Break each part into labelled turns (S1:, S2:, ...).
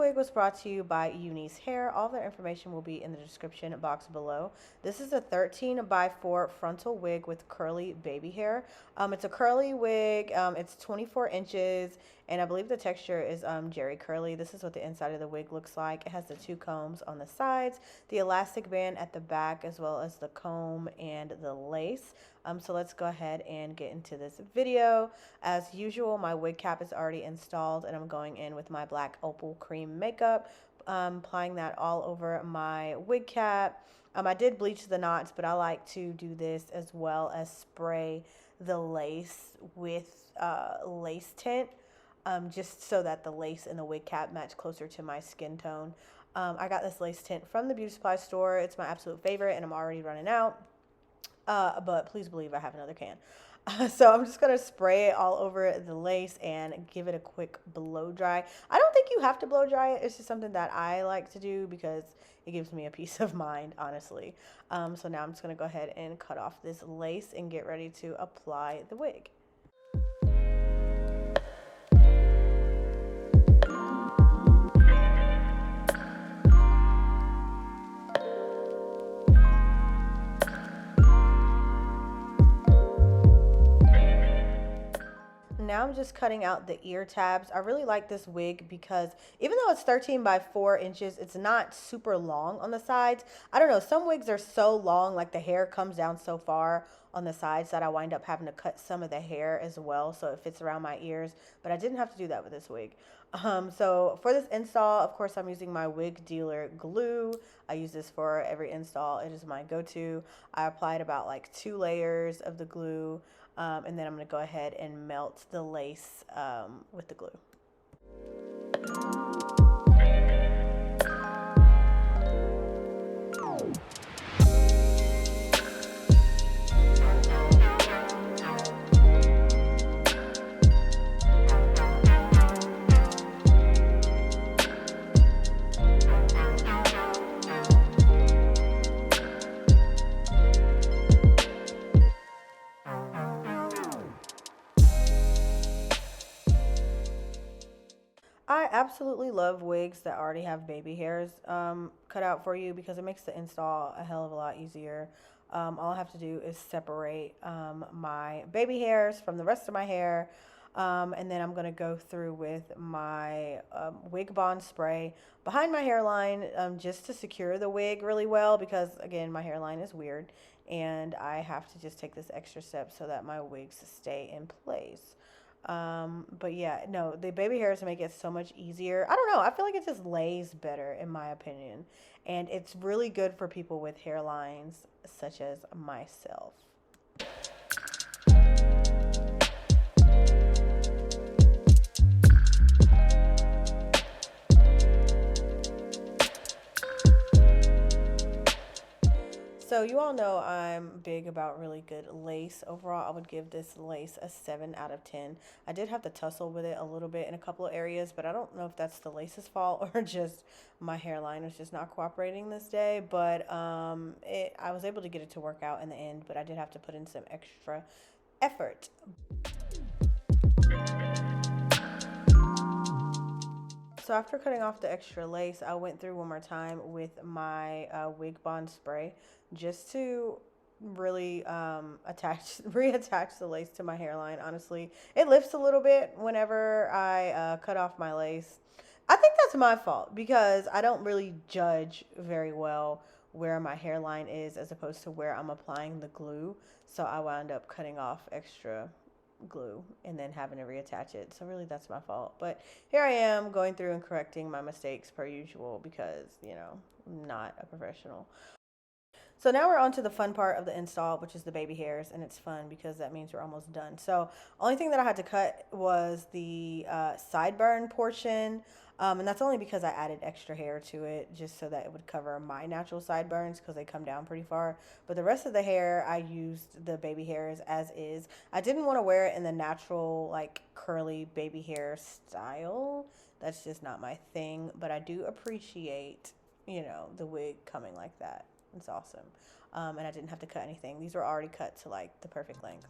S1: wig was brought to you by Eunice Hair. All their information will be in the description box below. This is a 13 by 4 frontal wig with curly baby hair. It's a curly wig. It's 24 inches, and I believe the texture is Jerry Curly. This is what the inside of the wig looks like. It has the 2 combs on the sides, the elastic band at the back, as well as the comb and the lace. So let's go ahead and get into this video. As usual, my wig cap is already installed, and I'm going in with my black opal cream makeup, applying that all over my wig cap. I did bleach the knots, but I like to do this as well as spray the lace with lace tint, just so that the lace and the wig cap match closer to my skin tone. I got this lace tint from the beauty supply store. It's my absolute favorite, and I'm already running out. But please believe I have another can. So I'm just going to spray it all over the lace and give it a quick blow dry. I don't think you have to blow dry it. It's just something that I like to do because it gives me a peace of mind, honestly. So now I'm just going to go ahead and cut off this lace and get ready to apply the wig. Now I'm just cutting out the ear tabs. I really like this wig because even though it's 13 by 4 inches, it's not super long on the sides. I don't know, some wigs are so long, like the hair comes down so far on the sides that I wind up having to cut some of the hair as well so it fits around my ears, but I didn't have to do that with this wig. So for this install, of course, I'm using my Wig Dealer glue. I use this for every install. It is my go-to. I applied about like 2 layers of the glue. And then I'm going to go ahead and melt the lace with the glue. I absolutely love wigs that already have baby hairs cut out for you because it makes the install a hell of a lot easier. All I have to do is separate my baby hairs from the rest of my hair. And then I'm going to go through with my Wig Bond spray behind my hairline just to secure the wig really well because, again, my hairline is weird. And I have to just take this extra step so that my wigs stay in place. But yeah, no, the baby hairs make it so much easier. I don't know. I feel like it just lays better in my opinion. And it's really good for people with hairlines such as myself. So you all know I'm big about really good lace. Overall, I would give this lace a 7 out of 10. I did have to tussle with it a little bit in a couple of areas, but I don't know if that's the lace's fault or just my hairline was just not cooperating this day. But I was able to get it to work out in the end, but I did have to put in some extra effort. So after cutting off the extra lace, I went through one more time with my Wig Bond spray just to really reattach the lace to my hairline. Honestly, it lifts a little bit whenever I cut off my lace. I think that's my fault because I don't really judge very well where my hairline is as opposed to where I'm applying the glue. So I wound up cutting off extra glue and then having to reattach it. So really that's my fault. But here I am going through and correcting my mistakes per usual because, you know, I'm not a professional. So now we're on to the fun part of the install, which is the baby hairs, and it's fun because that means we're almost done. So only thing that I had to cut was the sideburn portion, and that's only because I added extra hair to it just so that it would cover my natural sideburns because they come down pretty far. But the rest of the hair, I used the baby hairs as is. I didn't want to wear it in the natural, like, curly baby hair style. That's just not my thing, but I do appreciate, you know, the wig coming like that. It's awesome. And I didn't have to cut anything. These were already cut to like the perfect length.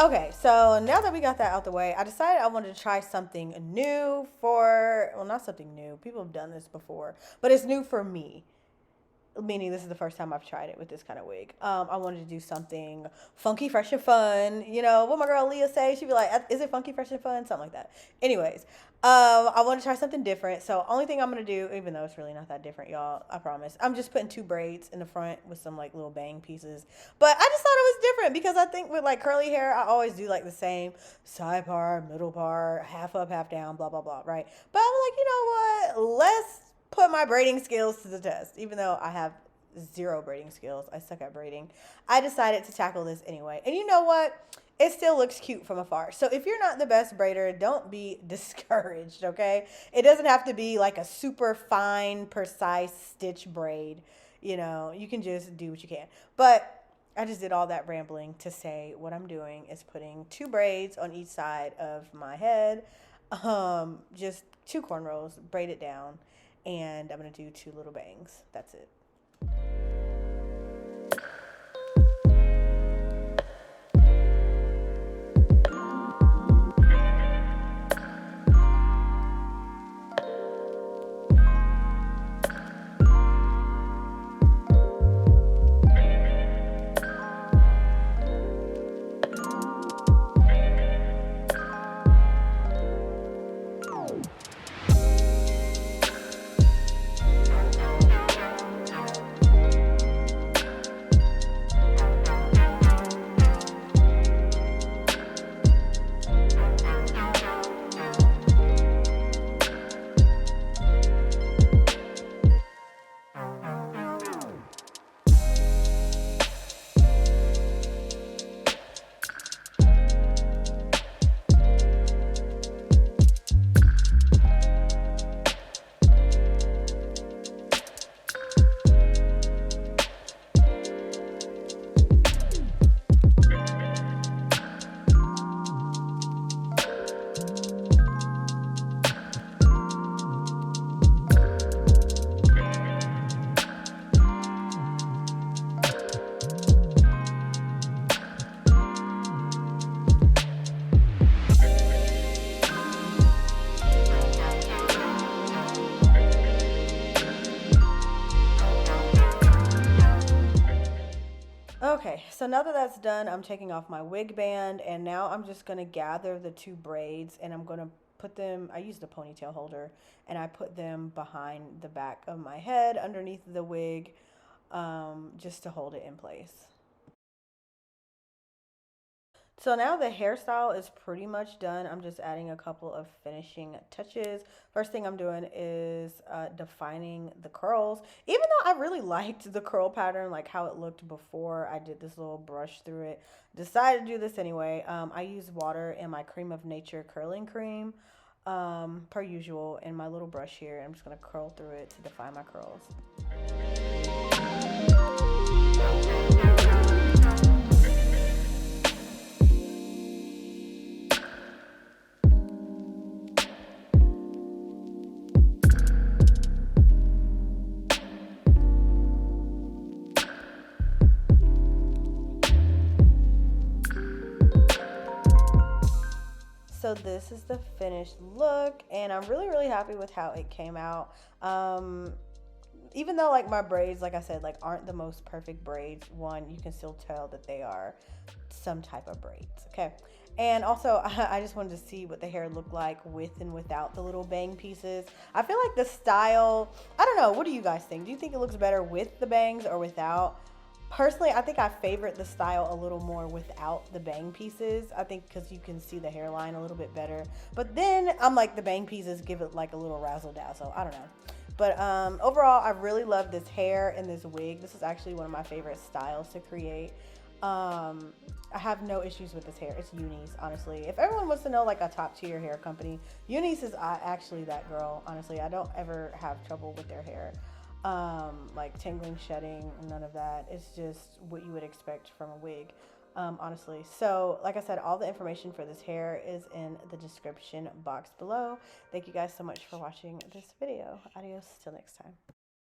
S1: Okay, so now that we got that out the way, I decided I wanted to try something new for, well, not something new. People have done this before, but it's new for me. Meaning this is the first time I've tried it with this kind of wig. I wanted to do something funky, fresh, and fun. You know, what my girl Leah say, she'd be like, is it funky, fresh, and fun? Something like that. Anyways, I want to try something different. So only thing I'm going to do, even though it's really not that different, y'all, I promise. I'm just putting 2 braids in the front with some like little bang pieces. But I just thought it was different because I think with like curly hair, I always do like the same side part, middle part, half up, half down, blah, blah, blah, right? But I'm like, you know what? Let's put my braiding skills to the test. Even though I have 0 braiding skills, I suck at braiding. I decided to tackle this anyway. And you know what? It still looks cute from afar. So if you're not the best braider, don't be discouraged, okay? It doesn't have to be like a super fine, precise stitch braid. You know, you can just do what you can. But I just did all that rambling to say what I'm doing is putting 2 braids on each side of my head. Just 2 cornrows, braid it down, and I'm gonna do 2 little bangs. That's it. Okay, so now that that's done, I'm taking off my wig band, and now I'm just gonna gather the 2 braids and I'm gonna put them, I used a ponytail holder, and I put them behind the back of my head underneath the wig, just to hold it in place. So now the hairstyle is pretty much done. I'm just adding a couple of finishing touches. First thing I'm doing is defining the curls. Even though I really liked the curl pattern, like how it looked before I did this little brush through it, decided to do this anyway. I use water and my Cream of Nature curling cream, per usual, in my little brush here. I'm just going to curl through it to define my curls. So this is the finished look, and I'm really happy with how it came out. Even though like my braids, like I said, like aren't the most perfect braids, one, you can still tell that they are some type of braids, okay? And also I just wanted to see what the hair looked like with and without the little bang pieces. I feel like the style, I don't know, what do you guys think? Do you think it looks better with the bangs or without? Personally, I think I favorite the style a little more without the bang pieces. I think because you can see the hairline a little bit better. But then I'm like, the bang pieces give it like a little razzle dazzle. I don't know. But overall, I really love this hair and this wig. This is actually one of my favorite styles to create. I have no issues with this hair. It's Unis, honestly. If everyone wants to know like a top tier hair company, Unis is actually that girl. Honestly, I don't ever have trouble with their hair. Like tingling, shedding, none of that. It's just what you would expect from a wig, honestly. So like I said, all the information for this hair is in the description box below. Thank you guys so much for watching this video. Adios till next time.